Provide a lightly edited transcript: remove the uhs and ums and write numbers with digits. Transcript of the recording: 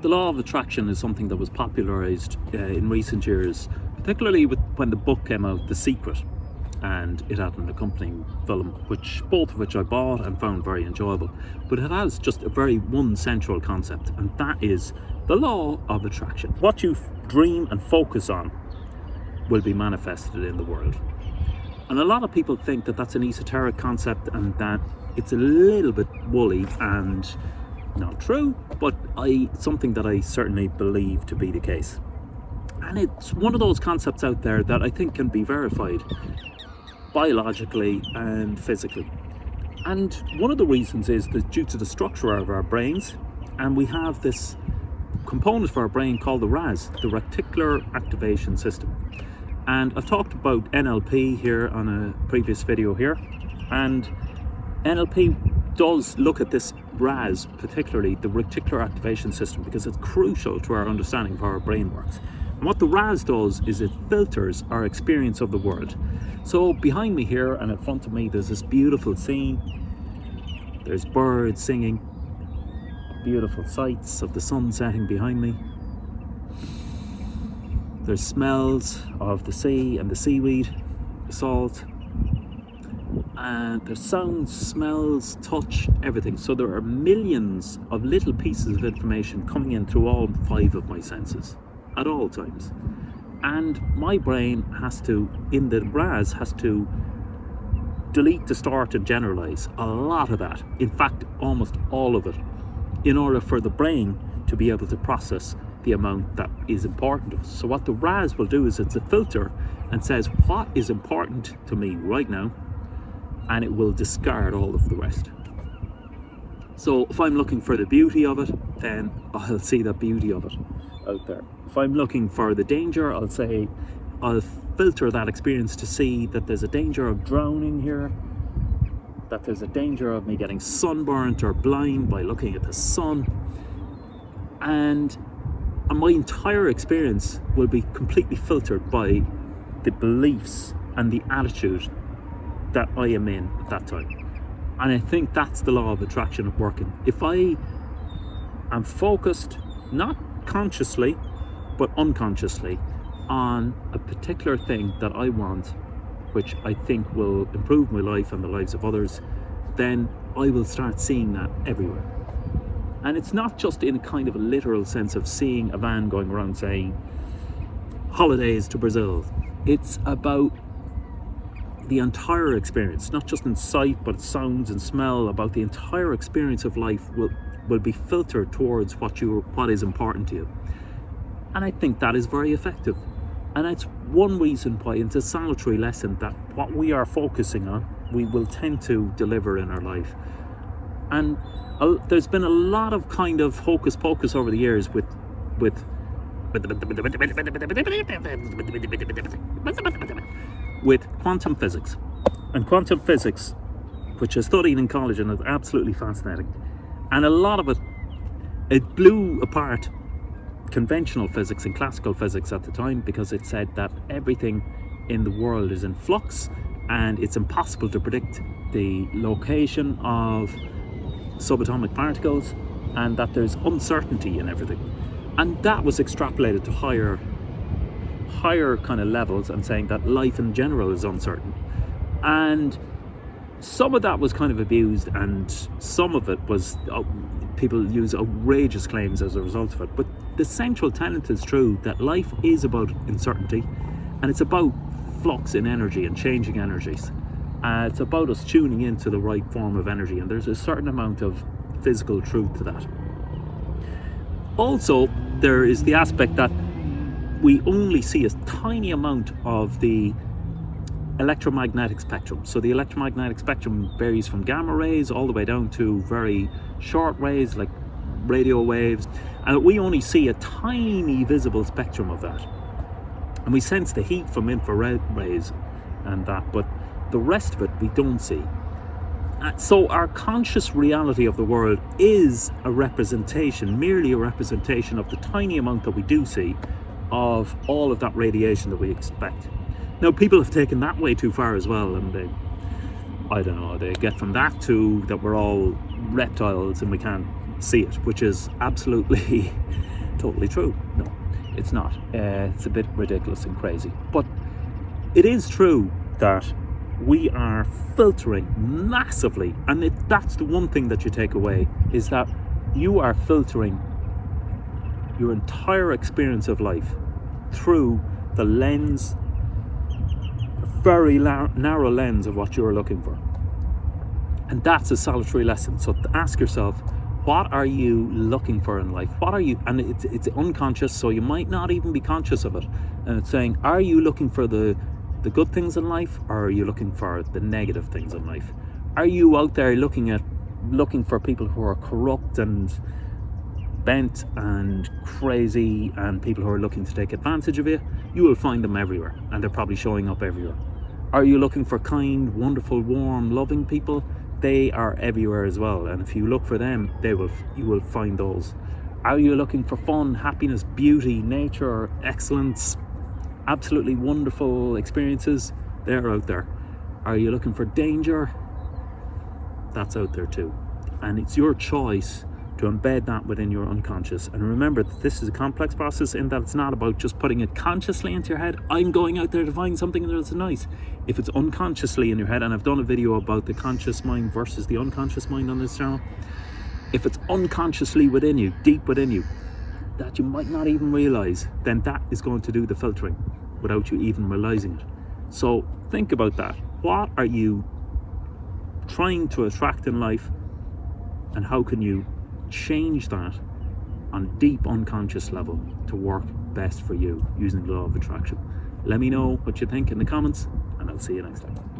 The law of attraction is something that was popularized in recent years, particularly when the book came out, The Secret, and it had an accompanying film, both of which I bought and found very enjoyable. But it has just a very one central concept, and that is the law of attraction. What you dream and focus on will be manifested in the world. And a lot of people think that that's an esoteric concept and that it's a little bit woolly and not true, but something that I certainly believe to be the case. And it's one of those concepts out there that I think can be verified biologically and physically. And one of the reasons is that due to the structure of our brains, and we have this component for our brain called the RAS, the Reticular Activation System. And I've talked about NLP here on a previous video here, and NLP does look at this RAS, particularly the Reticular Activation System, because it's crucial to our understanding of how our brain works. And what the RAS does is it filters our experience of the world. So behind me here and in front of me, there's this beautiful scene. There's birds singing, beautiful sights of the sun setting behind me. There's smells of the sea and the seaweed, the salt, and there's sounds, smells, touch, everything. So there are millions of little pieces of information coming in through all 5 of my senses at all times. And my brain in the RAS, has to delete, distort and generalize a lot of that. In fact, almost all of it, in order for the brain to be able to process the amount that is important to us. So what the RAS will do is it's a filter and says what is important to me right now, and it will discard all of the rest. So if I'm looking for the beauty of it, then I'll see the beauty of it out there. If I'm looking for the danger, I'll filter that experience to see that there's a danger of drowning here, that there's a danger of me getting sunburnt or blind by looking at the sun, and my entire experience will be completely filtered by the beliefs and the attitude that I am in at that time. And I think that's the law of attraction of working. If I am focused, not consciously, but unconsciously, on a particular thing that I want, which I think will improve my life and the lives of others, then I will start seeing that everywhere. And it's not just in a kind of a literal sense of seeing a van going around saying holidays to Brazil. It's about the entire experience, not just in sight, but sounds and smell. About the entire experience of life will be filtered towards what is important to you. And I think that is very effective. And it's one reason why it's a salutary lesson that what we are focusing on, we will tend to deliver in our life. And there's been a lot of kind of hocus pocus over the years with quantum physics. And quantum physics, which I studied in college and is absolutely fascinating. And a lot of it blew apart conventional physics and classical physics at the time, because it said that everything in the world is in flux and it's impossible to predict the location of subatomic particles, and that there's uncertainty in everything. And that was extrapolated to higher kind of levels, and saying that life in general is uncertain. And some of that was kind of abused, and some of it was people use outrageous claims as a result of it. But the central tenet is true, that life is about uncertainty, and it's about flux in energy and changing energies. It's about us tuning into the right form of energy, and there's a certain amount of physical truth to that. Also, there is the aspect that we only see a tiny amount of the electromagnetic spectrum. So the electromagnetic spectrum varies from gamma rays all the way down to very short rays like radio waves, and we only see a tiny visible spectrum of that. And we sense the heat from infrared rays and that, but the rest of it we don't see. So our conscious reality of the world is merely a representation of the tiny amount that we do see of all of that radiation that we expect. Now, people have taken that way too far as well, and they get from that to that we're all reptiles and we can't see it, which is absolutely totally true. No, it's not. It's a bit ridiculous and crazy. But it is true that we are filtering massively, and that's the one thing that you take away, is that you are filtering your entire experience of life through the lens, a very narrow lens of what you're looking for. And that's a solitary lesson. So ask yourself, what are you looking for in life? What are you, and it's unconscious, so you might not even be conscious of it. And it's saying, are you looking for the good things in life, or are you looking for the negative things in life? Are you out there looking for people who are corrupt and bent and crazy, and people who are looking to take advantage of you? You will find them everywhere, and they're probably showing up everywhere. Are you looking for kind, wonderful, warm, loving people? They are everywhere as well, and if you look for them, you will find those. Are you looking for fun, happiness, beauty, nature, excellence, absolutely wonderful experiences? They're out there. Are you looking for danger? That's out there too. And it's your choice to embed that within your unconscious. And remember that this is a complex process, in that it's not about just putting it consciously into your head. I'm going out there to find something that's nice. If it's unconsciously in your head, and I've done a video about the conscious mind versus the unconscious mind on this channel. If it's unconsciously within you, deep within you, that you might not even realize, then that is going to do the filtering without you even realizing it. So think about that. What are you trying to attract in life, and how can you change that on a deep unconscious level to work best for you using the law of attraction? Let me know what you think in the comments, and I'll see you next time.